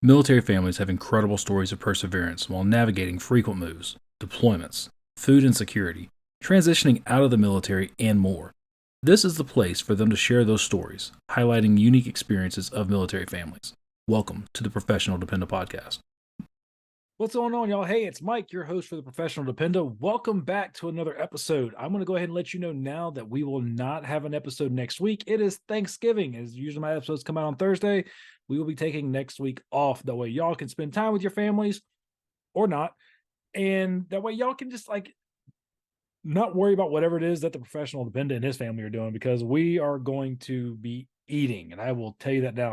Military families have incredible stories of perseverance while navigating frequent moves, deployments, food insecurity, transitioning out of the military, and more. This is the place for them to share those stories, highlighting unique experiences of military families. Welcome to the Professional Dependent Podcast. What's going on, y'all? Hey, it's Mike, your host for the Professional Dependent. Welcome back to another episode. I'm going to go ahead and let you know now that we will not have an episode next week. It is Thanksgiving. As usually, my episodes come out on Thursday. We will be taking next week off. That way, y'all can spend time with your families or not. And that way, y'all can just not worry about whatever it is that the Professional Dependent and his family are doing, because we are going to be eating. And I will tell you that now.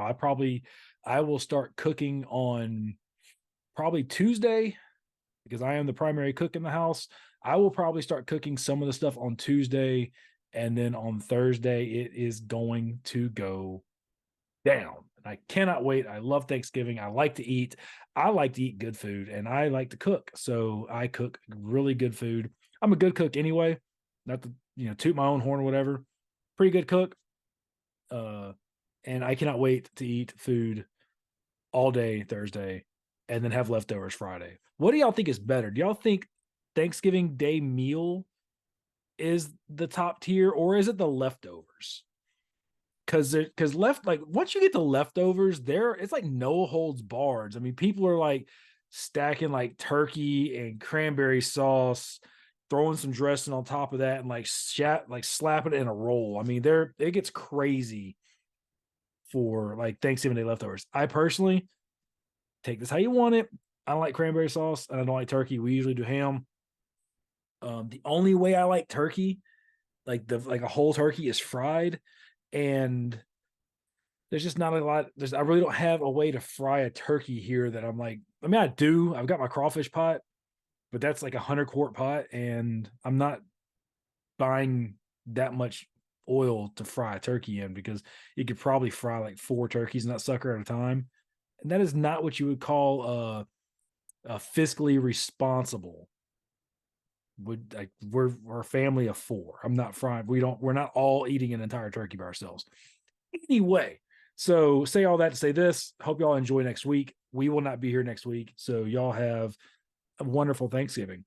I will start cooking on probably Tuesday, because I am the primary cook in the house. I will probably start cooking some of the stuff on Tuesday, and then on Thursday it is going to go down. I cannot wait. I love Thanksgiving. I like to eat. I like to eat good food, and I like to cook. So I cook really good food. I'm a good cook anyway. Not to toot my own horn or whatever. Pretty good cook. Uh, and I cannot wait to eat food all day Thursday and then have leftovers Friday. What do y'all think is better? Do y'all think Thanksgiving Day meal is the top tier, or is it the leftovers? Because once you get the leftovers, there it's like no holds barred. I mean, people are like stacking like turkey and cranberry sauce, throwing some dressing on top of that, and like slap it in a roll. I mean, it gets crazy for like Thanksgiving Day leftovers. I personally take this how you want it. I don't like cranberry sauce, and I don't like turkey. We usually do ham. The only way I like turkey, like a whole turkey, is fried, and there's just not a lot. I really don't have a way to fry a turkey here that I'm like. I mean, I do. I've got my crawfish pot, but that's like 100 quart pot, and I'm not buying that much oil to fry a turkey in, because you could probably fry like 4 turkeys in that sucker at a time, and that is not what you would call fiscally responsible. We're a family of 4. I'm not frying. We're not all eating an entire turkey by ourselves. Anyway, so say all that to say this. Hope y'all enjoy next week. We will not be here next week, so y'all have a wonderful Thanksgiving.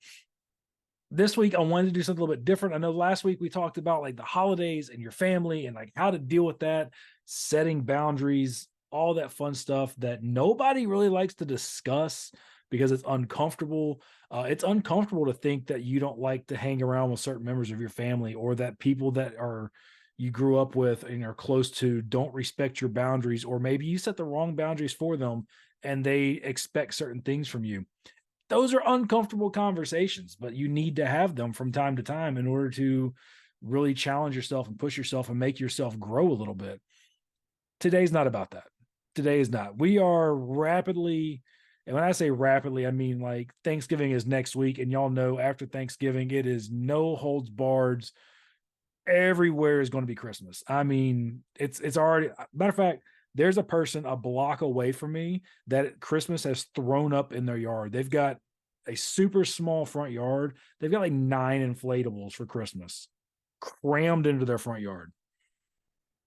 This week I wanted to do something a little bit different. I know last week we talked about like the holidays and your family and like how to deal with that, setting boundaries, all that fun stuff that nobody really likes to discuss because it's uncomfortable. It's uncomfortable to think that you don't like to hang around with certain members of your family, or that people that are you grew up with and are close to don't respect your boundaries, or maybe you set the wrong boundaries for them and they expect certain things from you. Those are uncomfortable conversations, but you need to have them from time to time in order to really challenge yourself and push yourself and make yourself grow a little bit. Today's not about that. Today is not. We are rapidly, and when I say rapidly, I mean like Thanksgiving is next week, and y'all know after Thanksgiving, it is no holds barred. Everywhere is going to be Christmas. I mean, it's already, matter of fact, there's a person a block away from me that Christmas has thrown up in their yard. They've got a super small front yard. They've got like 9 inflatables for Christmas crammed into their front yard.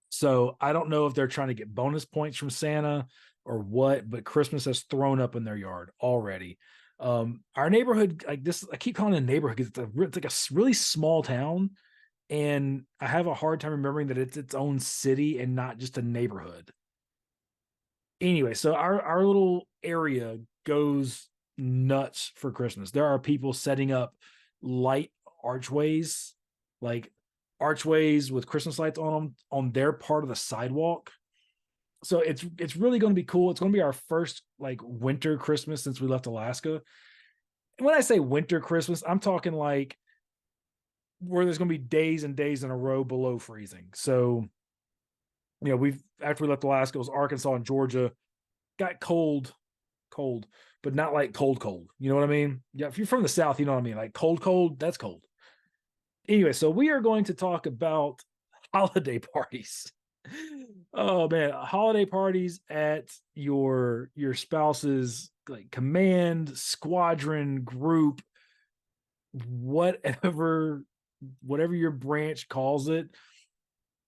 So I don't know if they're trying to get bonus points from Santa or what, but Christmas has thrown up in their yard already. Our neighborhood, like this, I keep calling it a neighborhood because it's like a really small town, and I have a hard time remembering that it's its own city and not just a neighborhood. Anyway, so our little area goes nuts for Christmas. There are people setting up light archways, like archways with Christmas lights on them on their part of the sidewalk. So it's really going to be cool. It's going to be our first like winter Christmas since we left Alaska. And when I say winter Christmas, I'm talking like where there's going to be days and days in a row below freezing. So, we've after we left Alaska, it was Arkansas and Georgia, got cold, but not like cold, cold. You know what I mean? Yeah, if you're from the South, you know what I mean. Like cold, cold, that's cold. Anyway, so we are going to talk about holiday parties. Oh man, holiday parties at your spouse's like command, squadron, group, whatever whatever your branch calls it.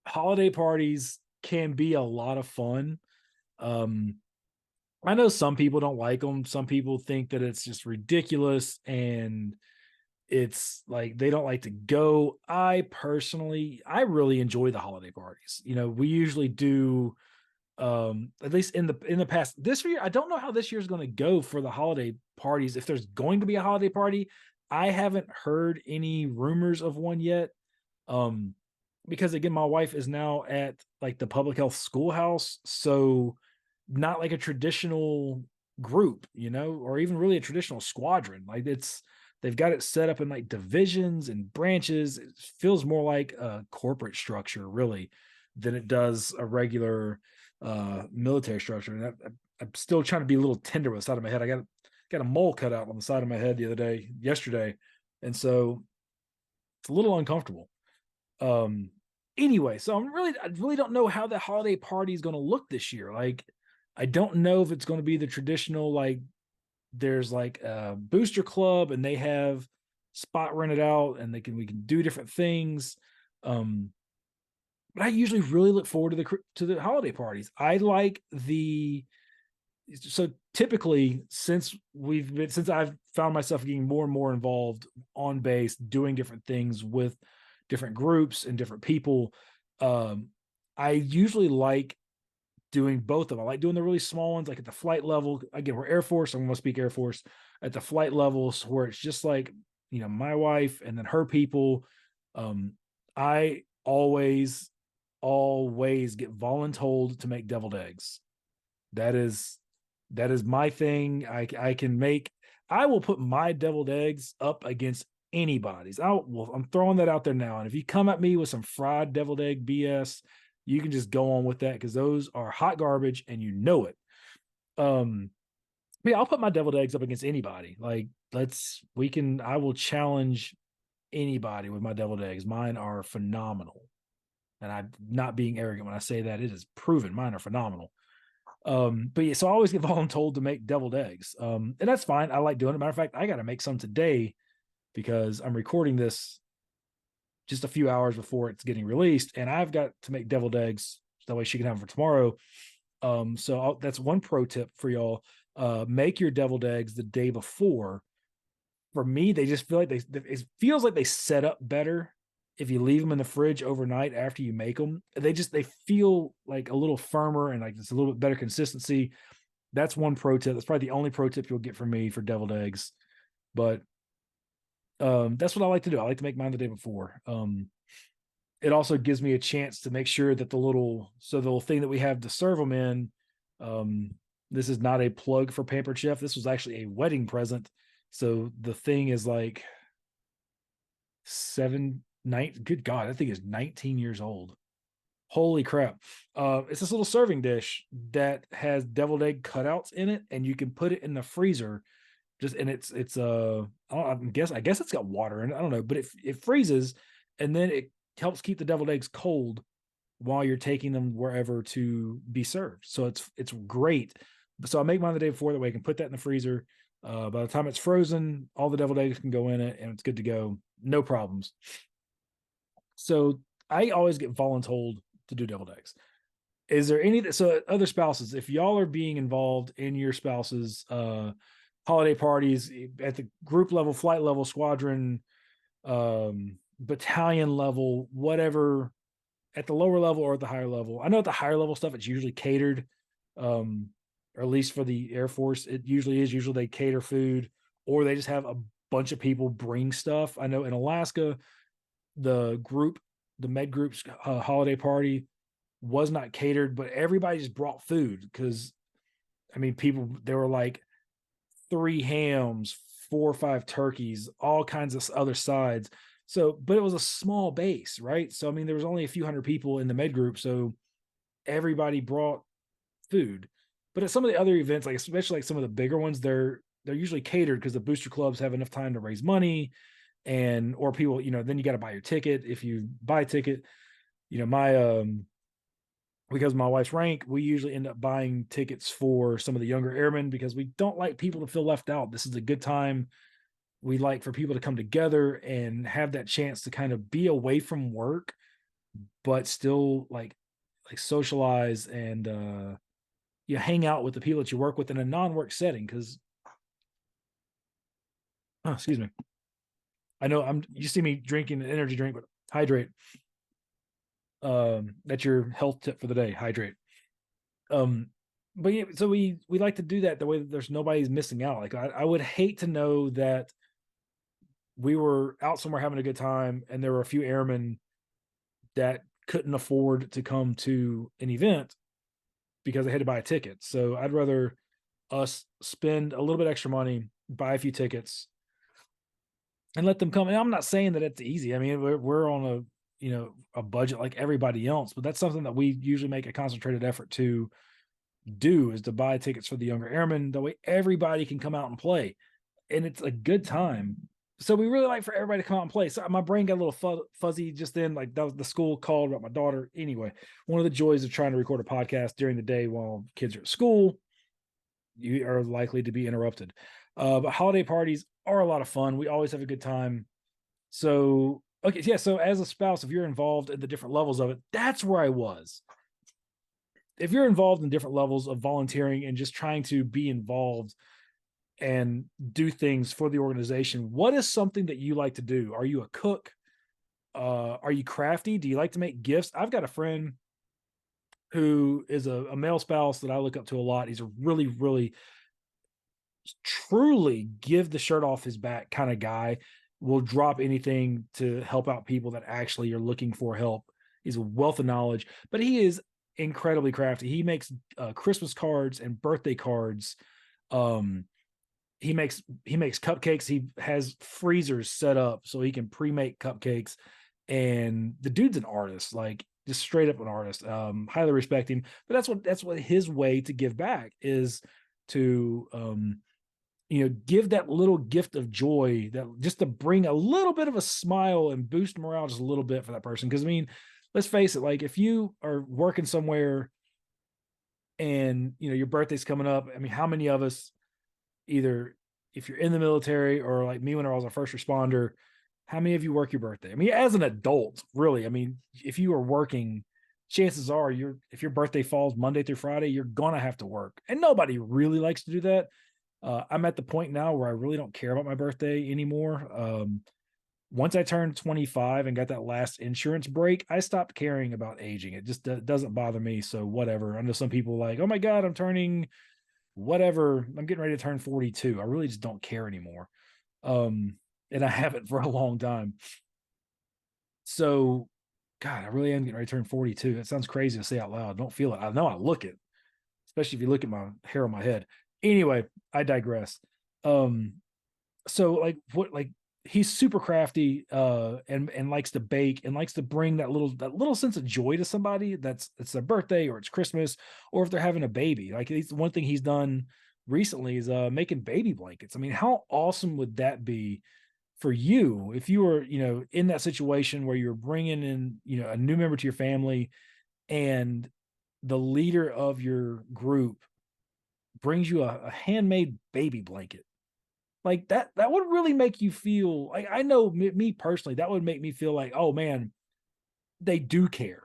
Holiday parties can be a lot of fun. Um, I know some people don't like them. Some people think that it's just ridiculous and it's like they don't like to go. I personally, I really enjoy the holiday parties. We usually do, at least in the past. This year, I don't know how this year is going to go for the holiday parties. If there's going to be a holiday party, I haven't heard any rumors of one yet. Um, because again, my wife is now at like the public health schoolhouse, so not like a traditional group, or even really a traditional squadron. Like they've got it set up in like divisions and branches. It feels more like a corporate structure, really, than it does a regular military structure. And I'm still trying to be a little tender with the side of my head. I got a mole cut out on the side of my head yesterday, and so it's a little uncomfortable. Um, anyway, so I really don't know how the holiday party is going to look this year. Like, I don't know if it's going to be the traditional, like, there's like a booster club and they have spot rented out and we can do different things. Um, but I usually really look forward to the holiday parties. I like the so typically since I've found myself getting more and more involved on base, doing different things with different groups and different people, um, I usually like doing both of them. I like doing the really small ones, like at the flight level. Again, we're Air Force. I'm going to speak Air Force at the flight levels where it's just like, my wife and then her people. I always get voluntold to make deviled eggs. That is my thing. I will put my deviled eggs up against anybody's. I'm throwing that out there now. And if you come at me with some fried deviled egg BS, you can just go on with that because those are hot garbage and you know it. Um, but yeah, I'll put my deviled eggs up against anybody. Like I will challenge anybody with my deviled eggs. Mine are phenomenal. And I'm not being arrogant when I say that. It is proven. Mine are phenomenal. But yeah, so I always get voluntold to make deviled eggs. And that's fine. I like doing it. Matter of fact, I got to make some today because I'm recording this just a few hours before it's getting released, and I've got to make deviled eggs so that way she can have them for tomorrow. That's one pro tip for y'all. Make your deviled eggs the day before. For me, they just feel like it feels like they set up better if you leave them in the fridge overnight after you make them. They feel like a little firmer and like it's a little bit better consistency. That's one pro tip. That's probably the only pro tip you'll get from me for deviled eggs. But that's what I like to do. I like to make mine the day before. It also gives me a chance to make sure that the little thing that we have to serve them in. This is not a plug for Pampered Chef. This was actually a wedding present. So the thing is like good God, that thing is 19 years old. Holy crap. It's this little serving dish that has deviled egg cutouts in it, and you can put it in the freezer. And I guess it's got water in it. I don't know, but it freezes and then it helps keep the deviled eggs cold while you're taking them wherever to be served. So it's great. So I make mine the day before, that way I can put that in the freezer. By the time it's frozen, all the deviled eggs can go in it and it's good to go. No problems. So I always get voluntold to do deviled eggs. Is there so other spouses, if y'all are being involved in your spouse's holiday parties at the group level, flight level, squadron, battalion level, whatever, at the lower level or at the higher level. I know at the higher level stuff, it's usually catered, or at least for the Air Force, it usually is. Usually they cater food or they just have a bunch of people bring stuff. I know in Alaska, the med group's holiday party was not catered, but everybody just brought food because, I mean, there were like 3 hams, 4 or 5 turkeys, all kinds of other sides. So, but it was a small base, right? So, I mean, there was only a few hundred people in the med group. So everybody brought food. But at some of the other events, like especially like some of the bigger ones, they're usually catered because the booster clubs have enough time to raise money or people, then you got to buy your ticket. If you buy a ticket, because my wife's rank, we usually end up buying tickets for some of the younger airmen because we don't like people to feel left out. This is a good time. We like for people to come together and have that chance to kind of be away from work, but still like socialize and you hang out with the people that you work with in a non-work setting. Because, oh, excuse me, I know you see me drinking an energy drink, but hydrate. That's your health tip for the day: hydrate. Um, but yeah, so we like to do that the way that there's nobody's missing out. Like I would hate to know that we were out somewhere having a good time and there were a few airmen that couldn't afford to come to an event because they had to buy a ticket. So I'd rather us spend a little bit extra money, buy a few tickets, and let them come. And I'm not saying that it's easy. I mean, we're on a budget like everybody else, but that's something that we usually make a concentrated effort to do, is to buy tickets for the younger airmen. The way everybody can come out and play, and it's a good time. So we really like for everybody to come out and play. So my brain got a little fuzzy just then. Like that was the school called about my daughter. Anyway, one of the joys of trying to record a podcast during the day while kids are at school, you are likely to be interrupted. But holiday parties are a lot of fun. We always have a good time. So, okay, yeah. So as a spouse, if you're involved in the different levels of it, that's where I was. If you're involved in different levels of volunteering and just trying to be involved and do things for the organization, what is something that you like to do? Are you a cook? Are you crafty? Do you like to make gifts? I've got a friend who is a male spouse that I look up to a lot. He's a really, really, truly give the shirt off his back kind of guy. Will drop anything to help out people that actually are looking for help. He's a wealth of knowledge, but he is incredibly crafty. He makes Christmas cards and birthday cards. Um, he makes cupcakes. He has freezers set up so he can pre-make cupcakes. And the dude's an artist, like just straight up an artist. Highly respect him. But that's what his way to give back is, to give that little gift of joy, that just to bring a little bit of a smile and boost morale just a little bit for that person. Because I mean, let's face it, like if you are working somewhere and your birthday's coming up, I mean, how many of us, either if you're in the military or like me when I was a first responder, how many of you work your birthday? I mean, as an adult, really, I mean, if you are working, chances are if your birthday falls Monday through Friday, you're gonna have to work, and nobody really likes to do that. I'm at the point now where I really don't care about my birthday anymore. Once I turned 25 and got that last insurance break, I stopped caring about aging. It just doesn't bother me. So whatever. I know some people like, oh my God, I'm turning whatever. I'm getting ready to turn 42. I really just don't care anymore. And I haven't for a long time. So, God, I really am getting ready to turn 42. It sounds crazy to say out loud. Don't feel it. I know I look it, especially if you look at my hair on my head. Anyway, I digress. So like he's super crafty and likes to bake and likes to bring that little sense of joy to somebody that's it's their birthday or it's Christmas, or if they're having a baby. Like one thing he's done recently is making baby blankets. I mean, how awesome would that be for you if you were in that situation where you're bringing in a new member to your family, and the leader of your group brings you a handmade baby blanket. Like that would really make you feel like, I know me personally, that would make me feel like, oh man, they do care.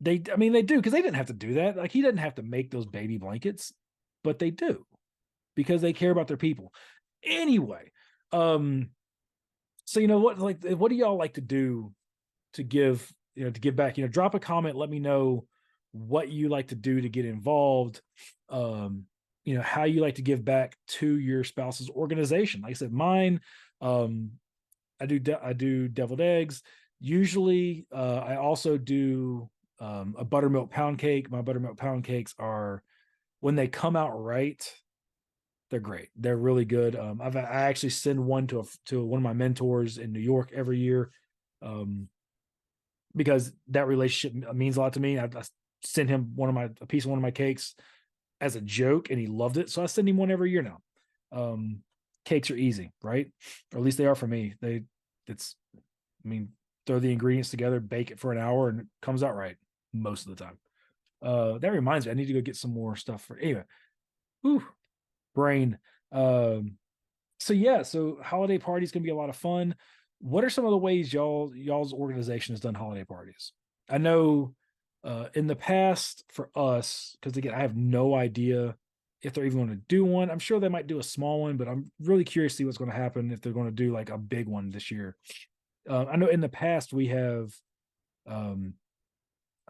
I mean, they do, because they didn't have to do that. Like he didn't have to make those baby blankets, but they do, because they care about their people. Anyway, so what do y'all like to do to give back? Drop a comment, let me know what you like to do to get involved. How you like to give back to your spouse's organization. Like I said, mine, I do deviled eggs. Usually, I also do a buttermilk pound cake. My buttermilk pound cakes are, when they come out right, they're great. They're really good. I actually send one to one of my mentors in New York every year, because that relationship means a lot to me. I sent him a piece of one of my cakes as a joke, and he loved it. So I send him one every year now. Cakes are easy, right? Or at least they are for me. Throw the ingredients together, bake it for an hour, and it comes out right most of the time. That reminds me, I need to go get some more stuff for anyway. Whew, brain. So holiday parties can be a lot of fun. What are some of the ways y'all's organization has done holiday parties? I know In the past for us, because again, I have no idea if they're even going to do one. I'm sure they might do a small one, but I'm really curious to see what's going to happen if they're going to do like a big one this year. I know in the past we have um,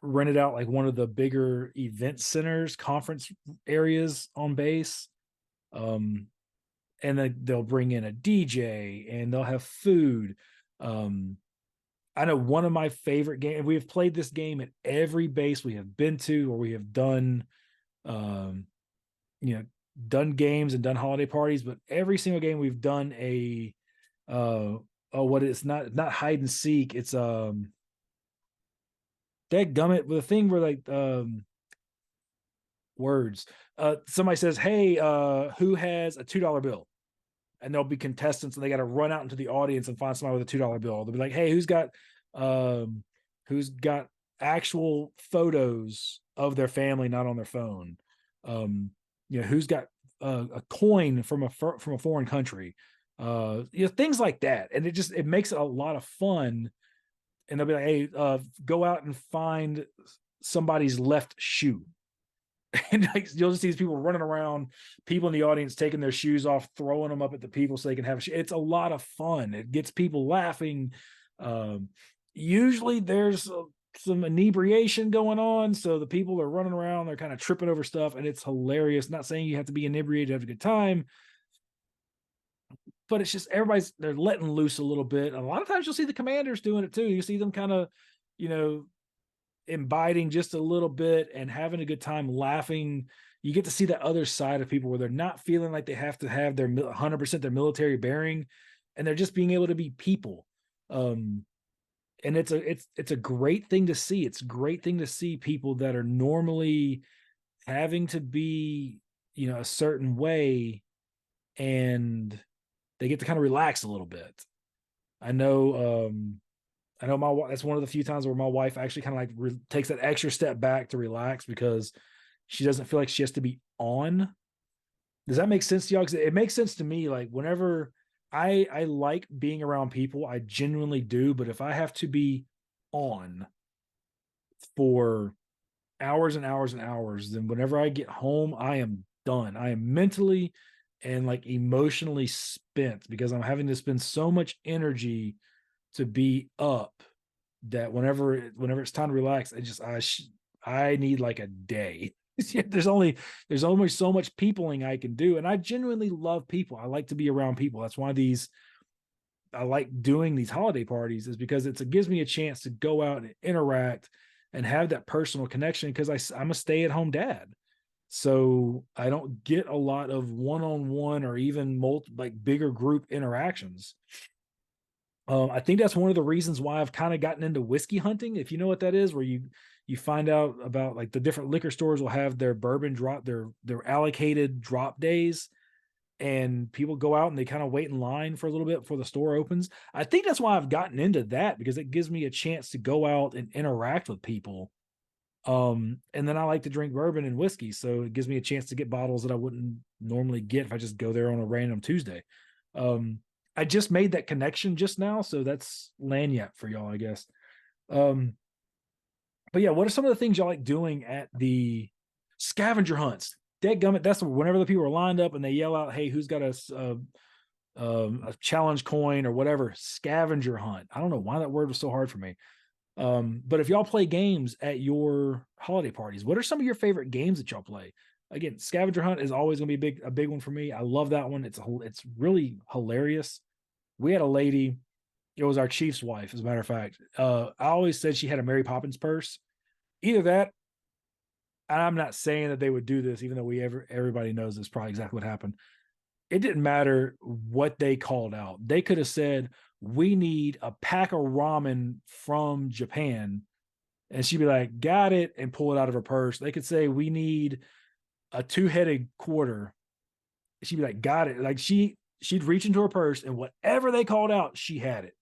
rented out like one of the bigger event centers, conference areas on base. Um, and then they'll bring in a DJ and they'll have food. Um, I know one of my favorite games. We have played this game at every base we have been to, or we have done, um, you know, done games and done holiday parties. But every single game we've done a, what it's not hide and seek. It's that gummit with a thing where like words. Somebody says, "Hey, who has a $2 bill?" And there'll be contestants and they got to run out into the audience and find somebody with a $2 bill. They'll be like, "Hey, um who's got actual photos of their family not on their phone? Who's got a coin from a foreign country?" Things like that. And it makes it a lot of fun. And they'll be like, "Hey, go out and find somebody's left shoe." And like, you'll just see these people running around, people in the audience taking their shoes off, throwing them up at the people so they can have it's a lot of fun. It gets people laughing. Usually there's some inebriation going on, so the people are running around, they're kind of tripping over stuff, and it's hilarious. Not saying you have to be inebriated to have a good time, but it's just they're letting loose a little bit. And a lot of times you'll see the commanders doing it too. You see them kind of, you know, imbibing just a little bit and having a good time laughing. You get to see that other side of people where they're not feeling like they have to have their 100% their military bearing, and they're just being able to be people. And it's a great thing to see. It's a great thing to see people that are normally having to be, a certain way, and they get to kind of relax a little bit. I know that's one of the few times where my wife actually kind of like takes that extra step back to relax because she doesn't feel like she has to be on. Does that make sense to y'all? Because it makes sense to me. Like whenever I like being around people, I genuinely do. But if I have to be on for hours and hours and hours, then whenever I get home, I am done. I am mentally and like emotionally spent because I'm having to spend so much energy to be up that whenever it's time to relax, I need like a day. there's only so much peopling I can do, and I genuinely love people. I like to be around people. That's why I like doing these holiday parties, is because it gives me a chance to go out and interact and have that personal connection, because I'm a stay-at-home dad. So I don't get a lot of one-on-one or even like bigger group interactions. I think that's one of the reasons why I've kind of gotten into whiskey hunting. If you know what that is, where you find out about like the different liquor stores will have their bourbon drop, their allocated drop days, and people go out and they kind of wait in line for a little bit before the store opens. I think that's why I've gotten into that, because it gives me a chance to go out and interact with people. And then I like to drink bourbon and whiskey, so it gives me a chance to get bottles that I wouldn't normally get if I just go there on a random Tuesday. I just made that connection just now, so that's lanyard for y'all, I guess. But yeah, what are some of the things y'all like doing at the scavenger hunts? Dadgummit, that's whenever the people are lined up and they yell out, "Hey, who's got a challenge coin or whatever?" Scavenger hunt. I don't know why that word was so hard for me. But if y'all play games at your holiday parties, what are some of your favorite games that y'all play? Again, scavenger hunt is always going to be a big one for me. I love that one. It's really hilarious. We had a lady, it was our chief's wife, as a matter of fact. I always said she had a Mary Poppins purse. Either that, and I'm not saying that they would do this, even though everybody knows this probably exactly what happened. It didn't matter what they called out. They could have said, "We need a pack of ramen from Japan." And she'd be like, "Got it," and pull it out of her purse. They could say, "We need a 2-headed quarter." She'd be like, "Got it." Like she'd reach into her purse, and whatever they called out, she had it.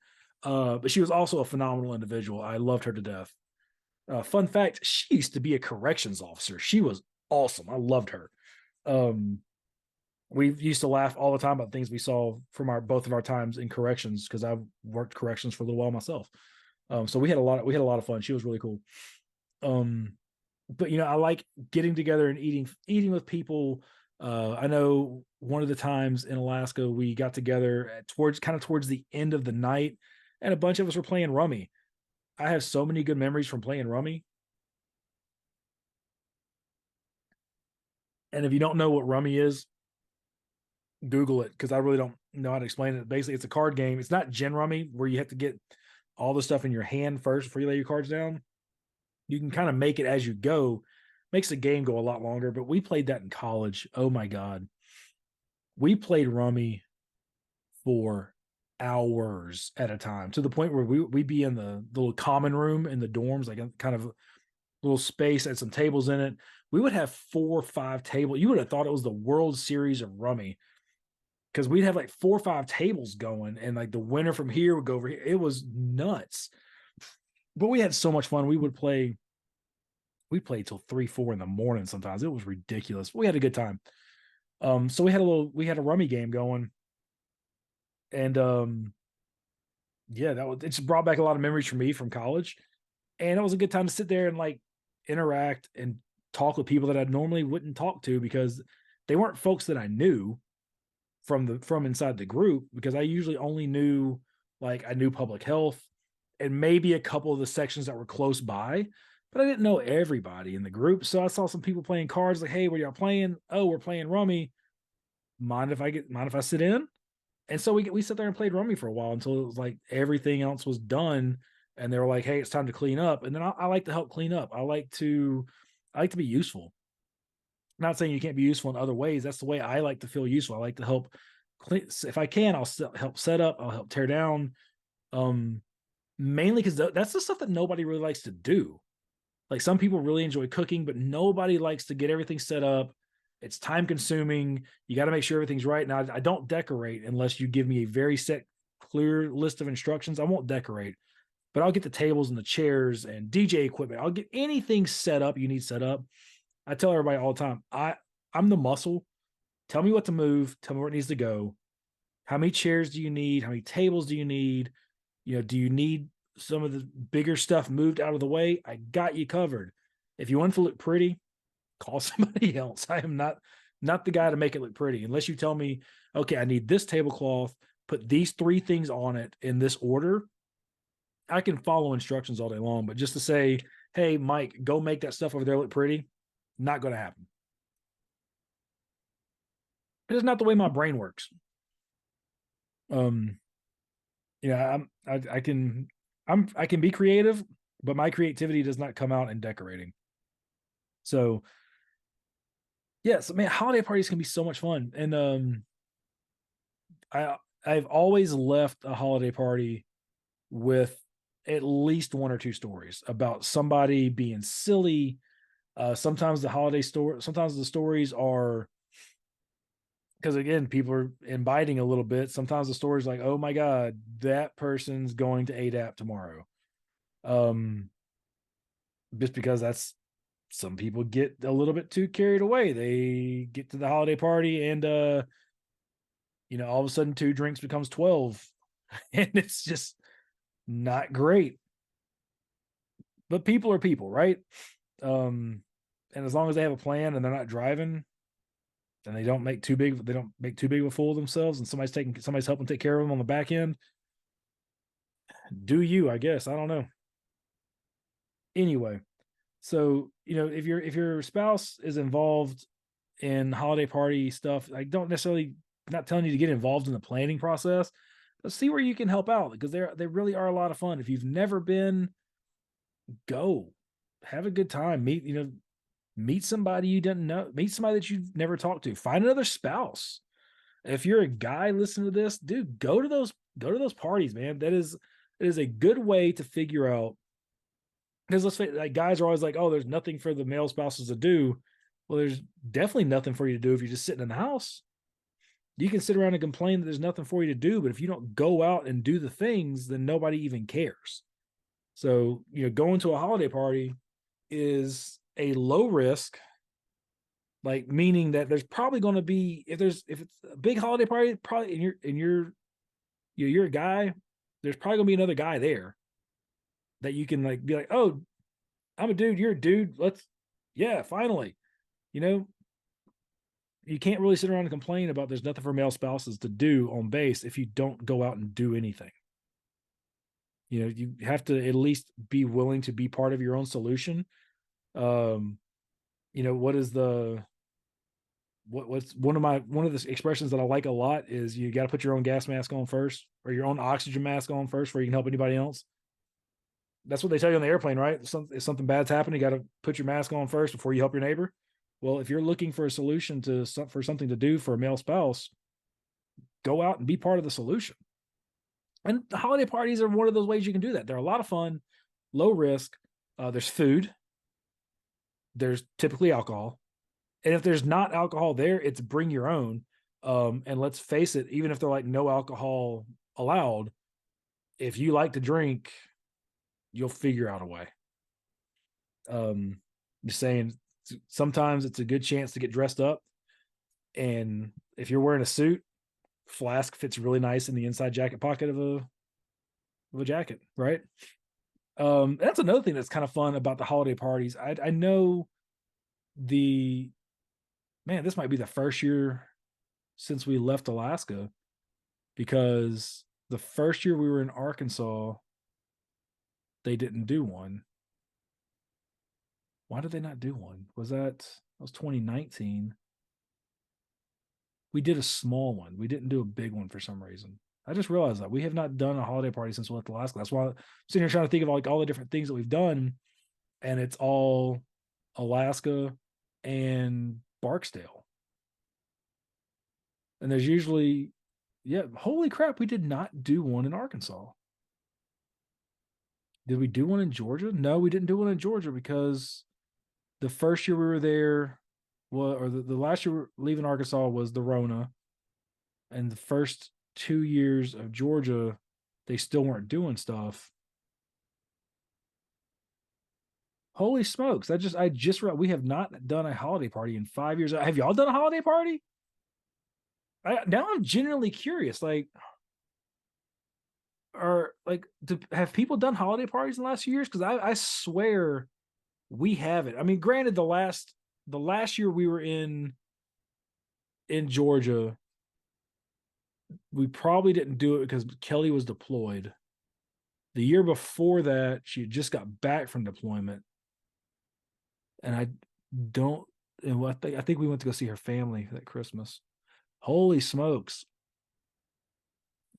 But she was also a phenomenal individual. I loved her to death. Fun fact, she used to be a corrections officer. She was awesome. I loved her. We used to laugh all the time about things we saw from both of our times in corrections, because I've worked corrections for a little while myself. So we had a lot of fun. She was really cool. But I like getting together and eating with people. I know one of the times in Alaska we got together towards the end of the night, and a bunch of us were playing rummy. I have so many good memories from playing rummy. And if you don't know what rummy is, Google it, because I really don't know how to explain it. Basically, it's a card game. It's not gin rummy where you have to get all the stuff in your hand first before you lay your cards down. You can kind of make it as you go. Makes the game go a lot longer. But we played that in college. Oh my God. We played rummy for hours at a time, to the point where we'd be in the little common room in the dorms, like a kind of little space, had some tables in it. We would have 4 or 5 tables. You would have thought it was the World Series of rummy, because we'd have like 4 or 5 tables going, and like the winner from here would go over here. It was nuts. But we had so much fun. We played till 3, 4 in the morning sometimes. It was ridiculous. We had a good time. So we had a rummy game going. And yeah, it just brought back a lot of memories for me from college. And it was a good time to sit there and like interact and talk with people that I normally wouldn't talk to, because they weren't folks that I knew from inside the group, because I usually only knew, like, I knew public health and maybe a couple of the sections that were close by, but I didn't know everybody in the group. So I saw some people playing cards, like, hey, what y'all playing? Oh, we're playing rummy. Mind if I sit in? And so we sat there and played rummy for a while until it was like everything else was done, and they were like, hey, it's time to clean up. And then I like to help clean up. I like to be useful. Not saying you can't be useful in other ways. That's the way I like to feel useful. I like to help clean. If I can, I'll help set up. I'll help tear down. Um, Mainly because that's the stuff that nobody really likes to do. Like, some people really enjoy cooking, but nobody likes to get everything set up. It's time consuming. You got to make sure everything's right. Now, I don't decorate unless you give me a very set, clear list of instructions. I won't decorate, but I'll get the tables and the chairs and DJ equipment. I'll get anything set up you need set up. I tell everybody all the time, I'm the muscle. Tell me what to move. Tell me where it needs to go. How many chairs do you need? How many tables do you need? Do you need some of the bigger stuff moved out of the way? I got you covered. If you want to look pretty, call somebody else. I am not the guy to make it look pretty, unless you tell me, okay, I need this tablecloth, put these 3 things on it in this order. I can follow instructions all day long, but just to say, hey, Mike, go make that stuff over there look pretty, not going to happen. It's not the way my brain works. Um, I can I can be creative, but my creativity does not come out in decorating. So yes, man, holiday parties can be so much fun. And I've always left a holiday party with at least 1 or 2 stories about somebody being silly. Sometimes the stories are, because again, people are inviting a little bit. Sometimes the story's like, oh my God, that person's going to ADAP tomorrow. Just because some people get a little bit too carried away. They get to the holiday party and all of a sudden 2 drinks becomes 12 and it's just not great. But people are people, right? And as long as they have a plan and they're not driving, and they don't make too big of a fool of themselves, and somebody's helping take care of them on the back end, do you, I guess. I don't know. Anyway, so if your spouse is involved in holiday party stuff, I don't necessarily, not telling you to get involved in the planning process, but see where you can help out, because they really are a lot of fun. If you've never been, go have a good time. Meet somebody you didn't know, meet somebody that you've never talked to, find another spouse. If you're a guy listening to this, dude, go to those parties, man. It is a good way to figure out, because let's face it, like, guys are always like, oh, there's nothing for the male spouses to do. Well, there's definitely nothing for you to do if you're just sitting in the house. You can sit around and complain that there's nothing for you to do, but if you don't go out and do the things, then nobody even cares. So, going to a holiday party is a low risk, like, meaning that there's probably going to be, if it's a big holiday party, probably you're a guy, there's probably going to be another guy there that you can, like, be like, oh, I'm a dude, you're a dude. Yeah, finally. You know, you can't really sit around and complain about there's nothing for male spouses to do on base if you don't go out and do anything. You have to at least be willing to be part of your own solution. Um, what is what's one of the expressions that I like a lot is you got to put your own gas mask on first or your own oxygen mask on first before you can help anybody else. That's what they tell you on the airplane, right? If something bad's happening, you got to put your mask on first before you help your neighbor. Well, if you're looking for a solution for something to do for a male spouse, go out and be part of the solution. And the holiday parties are one of those ways you can do that. They're a lot of fun, low risk. There's food. There's typically alcohol. And if there's not alcohol there, it's bring your own. And let's face it, even if they're like no alcohol allowed, if you like to drink, you'll figure out a way. Just saying, sometimes it's a good chance to get dressed up. And if you're wearing a suit, flask fits really nice in the inside jacket pocket of a jacket, right? That's another thing that's kind of fun about the holiday parties. I know this might be the first year since we left Alaska, because the first year we were in Arkansas, they didn't do one. Why did they not do one? That was 2019? We did a small one. We didn't do a big one for some reason. I just realized that we have not done a holiday party since we left Alaska. That's why I'm sitting here trying to think of like all the different things that we've done, and it's all Alaska and Barksdale. And there's usually, yeah, holy crap, we did not do one in Arkansas. Did we do one in Georgia? No, we didn't do one in Georgia because the first year we were there, well, or the last year we were leaving Arkansas was the Rona. And the first 2 years of Georgia, they still weren't doing stuff. Holy smokes. I just read we have not done a holiday party in 5 years. Have y'all done a holiday party? Now I'm genuinely curious. Like, have people done holiday parties in the last few years? Because I swear we haven't. I mean, granted, the last year we were in Georgia, we probably didn't do it because Kelly was deployed. The year before that, she had just got back from deployment, and I don't. And I think we went to go see her family that Christmas. Holy smokes!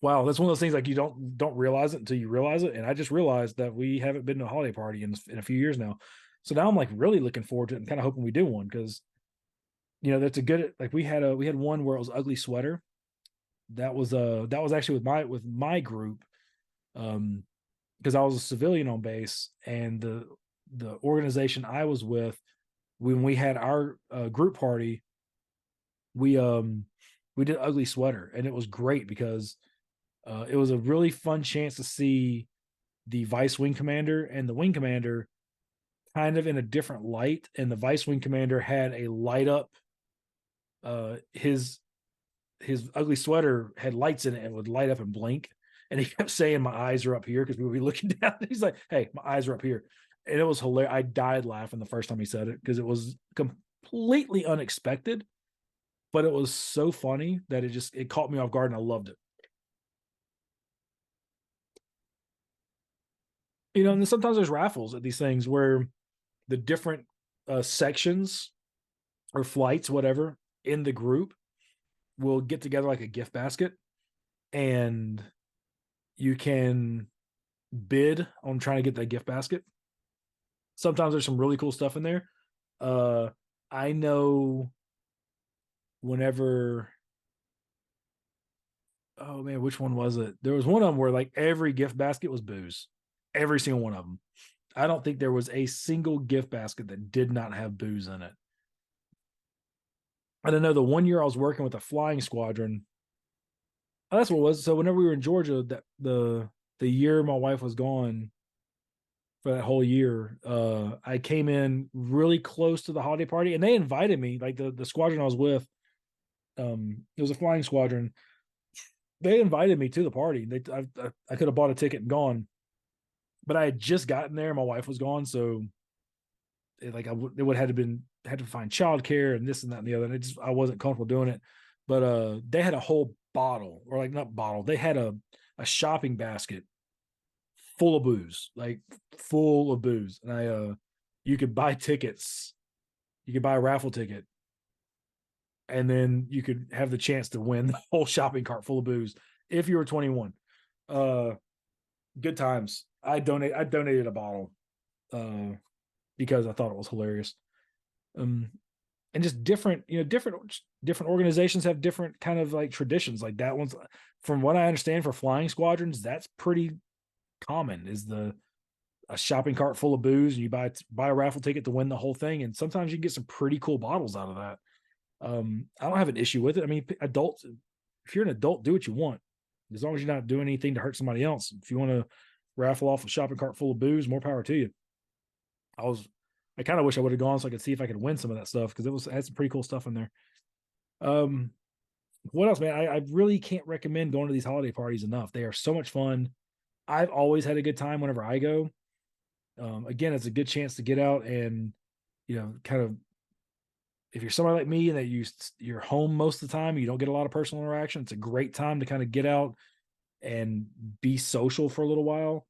Wow, that's one of those things like you don't realize it until you realize it. And I just realized that we haven't been to a holiday party in a few years now. So now I'm like really looking forward to it and kind of hoping we do one, because that's a good, like we had one where it was ugly sweater. That was actually with my group, because I was a civilian on base, and the organization I was with, when we had our group party, we did ugly sweater, and it was great because it was a really fun chance to see the vice wing commander and the wing commander kind of in a different light. And the vice wing commander had a light up, his ugly sweater had lights in it and would light up and blink. And he kept saying, "My eyes are up here," because we would be looking down. He's like, "Hey, my eyes are up here." And it was hilarious. I died laughing the first time he said it because it was completely unexpected, but it was so funny that it caught me off guard, and I loved it. And then sometimes there's raffles at these things where the different sections or flights, whatever, in the group will get together like a gift basket, and you can bid on trying to get that gift basket. Sometimes there's some really cool stuff in there. I know whenever, oh man, which one was it? There was one of them where like every gift basket was booze. Every single one of them. I don't think there was a single gift basket that did not have booze in it. I don't know. The one year I was working with a flying squadron, that's what it was. So whenever we were in Georgia, that the year my wife was gone for that whole year, I came in really close to the holiday party, and they invited me. Like the squadron I was with, it was a flying squadron. They invited me to the party. I could have bought a ticket and gone, but I had just gotten there. My wife was gone, so Like it would have had to find childcare and this and that and the other. And I wasn't comfortable doing it. But they had a whole bottle, or like not bottle, they had a shopping basket full of booze, like full of booze. And you could buy tickets, you could buy a raffle ticket, and then you could have the chance to win the whole shopping cart full of booze if you were 21. Good times. I donated a bottle because I thought it was hilarious. And just different organizations have different kind of like traditions. Like that one's, from what I understand, for flying squadrons, that's pretty common, is a shopping cart full of booze, and you buy a raffle ticket to win the whole thing. And sometimes you can get some pretty cool bottles out of that. I don't have an issue with it. I mean, adults, if you're an adult, do what you want, as long as you're not doing anything to hurt somebody else. If you want to raffle off a shopping cart full of booze, more power to you. I kind of wish I would have gone so I could see if I could win some of that stuff, because it had some pretty cool stuff in there. What else, man? I really can't recommend going to these holiday parties enough. They are so much fun. I've always had a good time whenever I go. Again, it's a good chance to get out and, kind of, if you're somebody like me and that you're home most of the time, you don't get a lot of personal interaction, it's a great time to kind of get out and be social for a little while.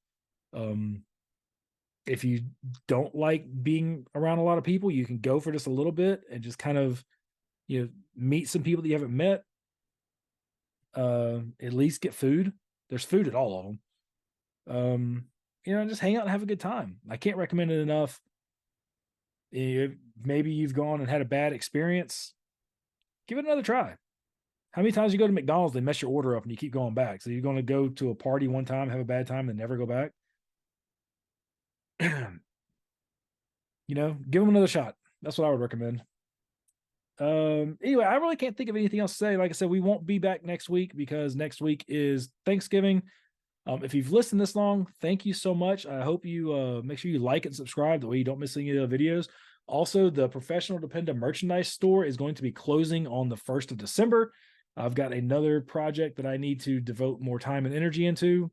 If you don't like being around a lot of people, you can go for just a little bit and just kind of, meet some people that you haven't met. At least get food. There's food at all of them. Just hang out and have a good time. I can't recommend it enough. Maybe you've gone and had a bad experience, give it another try. How many times you go to McDonald's, they mess your order up and you keep going back? So you're going to go to a party one time, have a bad time, and never go back? Give them another shot. That's what I would recommend. Anyway, I really can't think of anything else to say. Like I said, we won't be back next week because next week is Thanksgiving. If you've listened this long, thank you so much. I hope you make sure you like and subscribe, that way you don't miss any of the videos. Also, the Professional Dependa merchandise store is going to be closing on the 1st of December. I've got another project that I need to devote more time and energy into,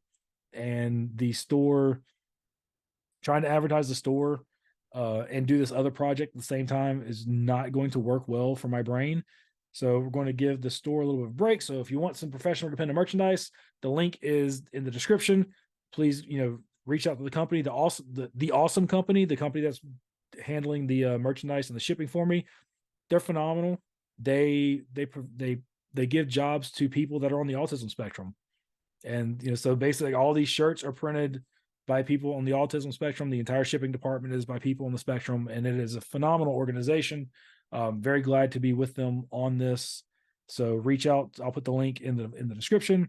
and the store, trying to advertise the store and do this other project at the same time, is not going to work well for my brain. So we're going to give the store a little bit of a break. So if you want some Professional Dependa merchandise, the link is in the description. Please, reach out to the company, the awesome company, the company that's handling the merchandise and the shipping for me. They're phenomenal. They give jobs to people that are on the autism spectrum. And, so basically all these shirts are printed by people on the autism spectrum. The entire shipping department is by people on the spectrum, and it is a phenomenal organization. Very glad to be with them on this. So reach out. I'll put the link in the description.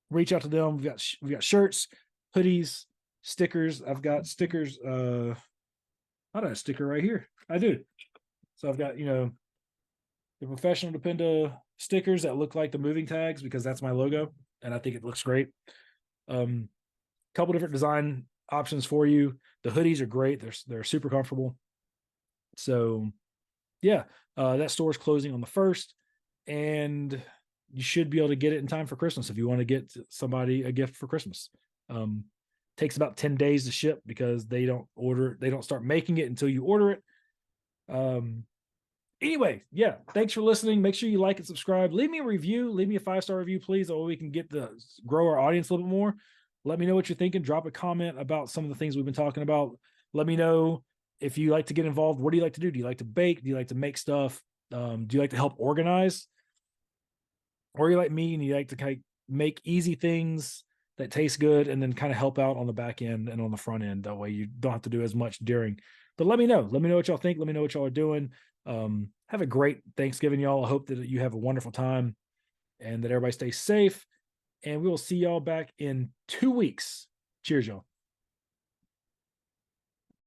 Reach out to them. We've got shirts, hoodies, stickers. I've got stickers. I got a sticker right here. I do. So I've got, the Professional Dependa stickers that look like the moving tags, because that's my logo, and I think it looks great. Couple different design options for you. The hoodies are great. They're super comfortable. So yeah, that store is closing on the 1st, and you should be able to get it in time for Christmas if you want to get somebody a gift for Christmas. Takes about 10 days to ship because they don't start making it until you order it. Anyway, yeah, thanks for listening. Make sure you like and subscribe. Leave me a review. Leave me a 5-star review, please, so we can grow our audience a little bit more. Let me know what you're thinking. Drop a comment about some of the things we've been talking about. Let me know if you like to get involved. What do you like to do? Do you like to bake? Do you like to make stuff? Do you like to help organize? Or you like me and you like to kind of make easy things that taste good and then kind of help out on the back end and on the front end? That way you don't have to do as much during. But let me know. Let me know what y'all think. Let me know what y'all are doing. Have a great Thanksgiving, y'all. I hope that you have a wonderful time and that everybody stays safe. And we will see y'all back in 2 weeks. Cheers, y'all.